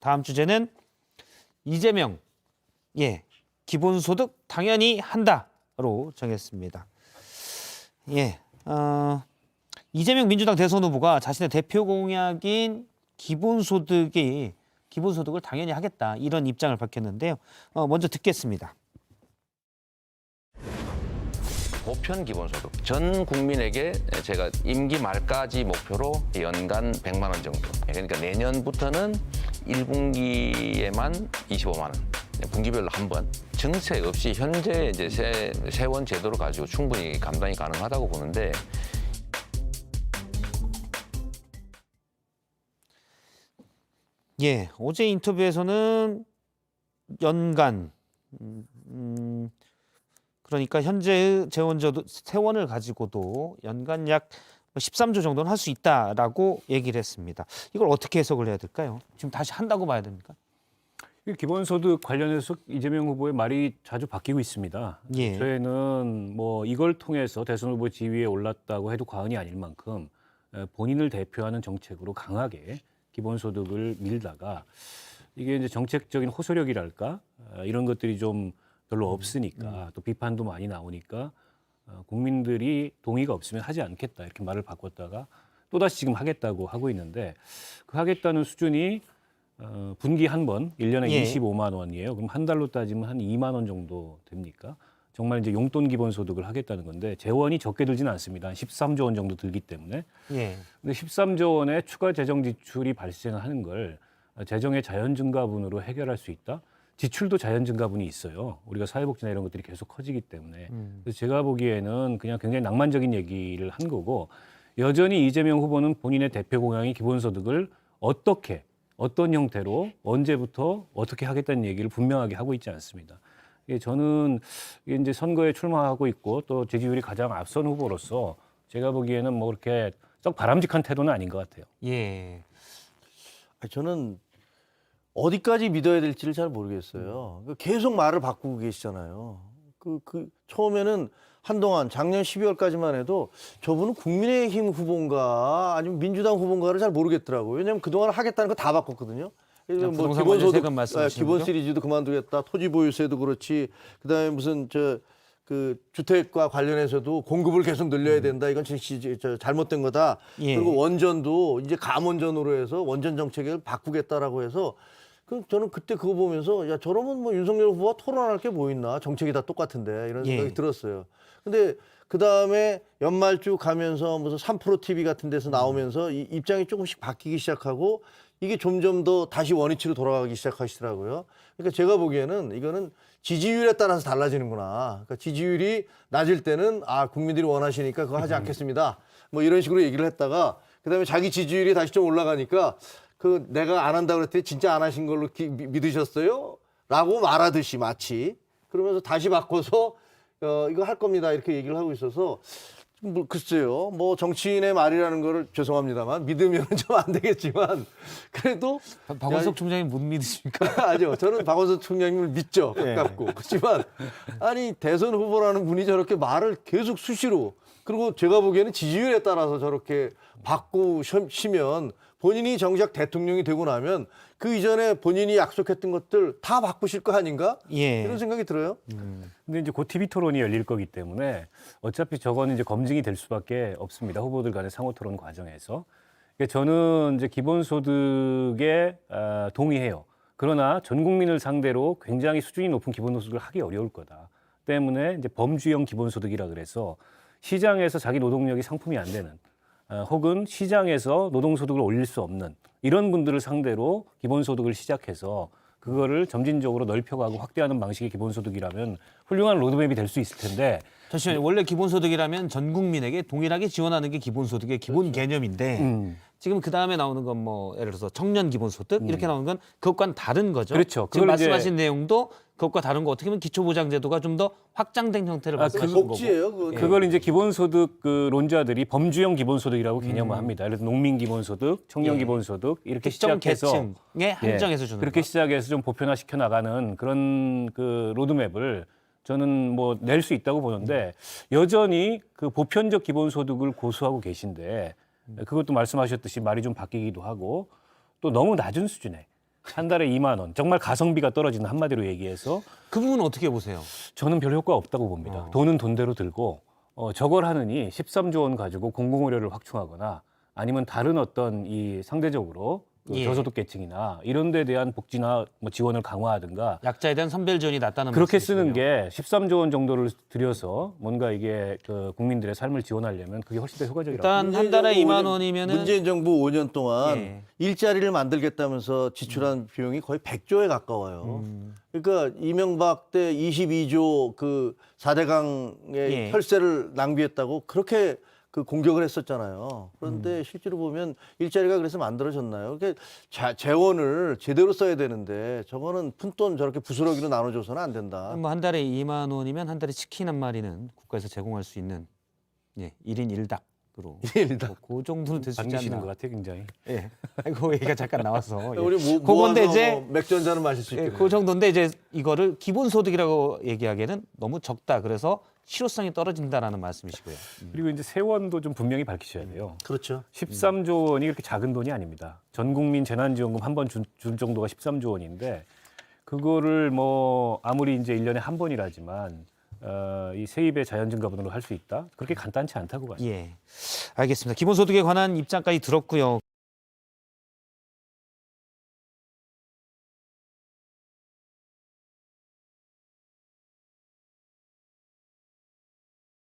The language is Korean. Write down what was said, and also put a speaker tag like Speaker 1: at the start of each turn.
Speaker 1: 다음 주제는 이재명, 기본소득 당연히 한다로 정했습니다. 이재명 민주당 대선 후보가 자신의 대표 공약인 기본소득을 당연히 하겠다 이런 입장을 밝혔는데요. 먼저 듣겠습니다.
Speaker 2: 보편 기본소득 전 국민에게 제가 임기 말까지 목표로 연간 100만 원 정도. 그러니까 내년부터는 1분기에만 25만 원. 분기별로 한 번. 정책 없이 현재 이제 세원 제도를 가지고 충분히 감당이 가능하다고 보는데.
Speaker 1: 어제 인터뷰에서는 연간 그러니까 현재의 세원을 가지고도 연간 약 13조 정도는 할 수 있다라고 얘기를 했습니다. 이걸 어떻게 해석을 해야 될까요? 지금 다시 한다고 봐야 됩니까?
Speaker 3: 기본소득 관련해서 이재명 후보의 말이 자주 바뀌고 있습니다. 저희는 뭐 이걸 통해서 대선 후보 지위에 올랐다고 해도 과언이 아닐 만큼 본인을 대표하는 정책으로 강하게 기본소득을 밀다가 이게 이제 정책적인 호소력이랄까 이런 것들이 좀 별로 없으니까 또 비판도 많이 나오니까 국민들이 동의가 없으면 하지 않겠다 이렇게 말을 바꿨다가 또다시 지금 하겠다고 하고 있는데 그 하겠다는 수준이 분기 한 번 1년에 25만 원이에요. 그럼 한 달로 따지면 한 2만 원 정도 됩니까? 정말 이제 용돈 기본소득을 하겠다는 건데 재원이 적게 들지는 않습니다. 한 13조 원 정도 들기 때문에. 근데 13조 원의 추가 재정 지출이 발생하는 걸 재정의 자연 증가분으로 해결할 수 있다? 지출도 자연 증가분이 있어요. 우리가 사회복지나 이런 것들이 계속 커지기 때문에. 그래서 제가 보기에는 그냥 굉장히 낭만적인 얘기를 한 거고 여전히 이재명 후보는 본인의 대표 공약인 기본소득을 어떤 형태로 언제부터 어떻게 하겠다는 얘기를 분명하게 하고 있지 않습니다. 저는 이제 선거에 출마하고 있고 또 지지율이 가장 앞선 후보로서 제가 보기에는 뭐 그렇게 썩 바람직한 태도는 아닌 것 같아요.
Speaker 4: 저는 어디까지 믿어야 될지를 잘 모르겠어요. 계속 말을 바꾸고 계시잖아요. 처음에는 한동안 작년 12월까지만 해도 저분은 국민의힘 후보인가 아니면 민주당 후보인가를 잘 모르겠더라고요. 왜냐하면 그동안 하겠다는 거 다 바꿨거든요.
Speaker 1: 뭐 기본소득
Speaker 4: 기본 시리즈도 그만두겠다. 토지보유세도 그렇지. 그다음에 무슨 주택과 관련해서도 공급을 계속 늘려야 된다. 이건 잘못된 거다. 그리고 원전도 이제 감원전으로 해서 원전 정책을 바꾸겠다라고 해서 저는 그때 그거 보면서 야 저러면 뭐 윤석열 후보와 토론할 게 뭐 있나 정책이 다 똑같은데 이런 생각이 들었어요. 근데 그 다음에 연말주 가면서 무슨 3프로 TV 같은 데서 나오면서 이 입장이 조금씩 바뀌기 시작하고 이게 점점 더 다시 원위치로 돌아가기 시작하시더라고요. 그러니까 제가 보기에는 이거는 지지율에 따라서 달라지는구나. 그러니까 지지율이 낮을 때는 국민들이 원하시니까 그거 하지 않겠습니다. 뭐 이런 식으로 얘기를 했다가 그다음에 자기 지지율이 다시 좀 올라가니까 내가 안 한다고 그랬더니 진짜 안 하신 걸로 믿으셨어요? 라고 말하듯이 마치 그러면서 다시 바꿔서 이거 할 겁니다. 이렇게 얘기를 하고 있어서 글쎄요. 뭐 정치인의 말이라는 거를 죄송합니다만 믿으면 좀 안 되겠지만 그래도
Speaker 1: 박원석 총장님 못 믿으십니까?
Speaker 4: 아니요. 저는 박원석 총장님을 믿죠. 가깝고. 그렇지만 아니 대선 후보라는 분이 저렇게 말을 계속 수시로 그리고 제가 보기에는 지지율에 따라서 저렇게 바꾸시면 본인이 정작 대통령이 되고 나면 그 이전에 본인이 약속했던 것들 다 바꾸실 거 아닌가? 이런 생각이 들어요.
Speaker 3: 근데 이제 곧 TV 토론이 열릴 거기 때문에 어차피 저거는 이제 검증이 될 수밖에 없습니다. 후보들 간의 상호 토론 과정에서. 저는 이제 기본소득에 동의해요. 그러나 전 국민을 상대로 굉장히 수준이 높은 기본소득을 하기 어려울 거다. 때문에 이제 범주형 기본소득이라 그래서 시장에서 자기 노동력이 상품이 안 되는 혹은 시장에서 노동소득을 올릴 수 없는 이런 분들을 상대로 기본소득을 시작해서 그거를 점진적으로 넓혀가고 확대하는 방식의 기본소득이라면 훌륭한 로드맵이 될 수 있을 텐데
Speaker 1: 잠시만요. 원래 기본소득이라면 전 국민에게 동일하게 지원하는 게 기본소득의 기본 개념인데 지금 그 다음에 나오는 건 뭐 예를 들어서 청년 기본소득 이렇게 나오는 건 그것과는 다른 거죠.
Speaker 3: 그렇죠.
Speaker 1: 지금 말씀하신 내용도 그것과 다른 거 어떻게 보면 기초보장제도가 좀 더 확장된 형태를 말씀하시는 거고.
Speaker 4: 복지예요.
Speaker 3: 그걸 이제 기본소득 론자들이 범주형 기본소득이라고 개념을 합니다. 예를 들어 농민 기본소득, 청년 기본소득 이렇게
Speaker 1: 특정
Speaker 3: 시작해서
Speaker 1: 계층에 한정해서 주는
Speaker 3: 그렇게
Speaker 1: 거.
Speaker 3: 시작해서 좀 보편화시켜 나가는 그런 로드맵을 저는 뭐 낼 수 있다고 보는데 여전히 그 보편적 기본소득을 고수하고 계신데 그것도 말씀하셨듯이 말이 좀 바뀌기도 하고 또 너무 낮은 수준에 한 달에 2만 원. 정말 가성비가 떨어지는 한마디로 얘기해서
Speaker 1: 그 부분은 어떻게 보세요?
Speaker 3: 저는 별 효과 없다고 봅니다. 돈은 돈대로 들고 저걸 하느니 13조 원 가지고 공공의료를 확충하거나 아니면 다른 어떤 이 상대적으로 그
Speaker 1: 예.
Speaker 3: 저소득계층이나 이런 데 대한 복지나 뭐 지원을 강화하든가
Speaker 1: 약자에 대한 선별 지원이 낫다는
Speaker 3: 그렇게
Speaker 1: 말씀이시군요.
Speaker 3: 쓰는 게 13조 원 정도를 들여서 뭔가 이게 그 국민들의 삶을 지원하려면 그게 훨씬 더 효과적이라고.
Speaker 1: 일단 한 달에 2만 원이면은
Speaker 4: 문재인 정부 5년 동안
Speaker 1: 예.
Speaker 4: 일자리를 만들겠다면서 지출한 비용이 거의 100조에 가까워요. 그러니까 이명박 때 22조 그 4대강의
Speaker 1: 예.
Speaker 4: 혈세를 낭비했다고 그렇게 그 공격을 했었잖아요. 그런데 실제로 보면 일자리가 그래서 만들어졌나요? 그러니까 재원을 제대로 써야 되는데 저거는 푼돈 저렇게 부스러기로 나눠줘서는 안 된다.
Speaker 1: 뭐 한 달에 2만 원이면 한 달에 치킨 한 마리는 국가에서 제공할 수 있는 1인 1닭으로
Speaker 4: 일단
Speaker 1: 그 정도는 될 수 있지
Speaker 3: 반기시는
Speaker 1: 않나.
Speaker 3: 것 같아 굉장히.
Speaker 1: 예. 아이고 얘기가 잠깐 나와서. 예.
Speaker 4: 우리 뭐
Speaker 1: 그건데
Speaker 4: 모아서
Speaker 1: 이제
Speaker 4: 뭐 맥주 한 잔은 마실 수
Speaker 1: 예,
Speaker 4: 있겠네요.
Speaker 1: 그 정도인데 이제 이거를 기본소득이라고 얘기하기에는 너무 적다. 그래서 실효성이 떨어진다라는 말씀이시고요.
Speaker 3: 그리고 이제 세원도 좀 분명히 밝히셔야 돼요.
Speaker 4: 그렇죠.
Speaker 3: 13조 원이 그렇게 작은 돈이 아닙니다. 전 국민 재난지원금 한 번 줄 정도가 13조 원인데 그거를 뭐 아무리 이제 1년에 한 번이라지만 이 세입의 자연 증가분으로 할 수 있다? 그렇게 간단치 않다고 봐요.
Speaker 1: 예. 알겠습니다. 기본소득에 관한 입장까지 들었고요.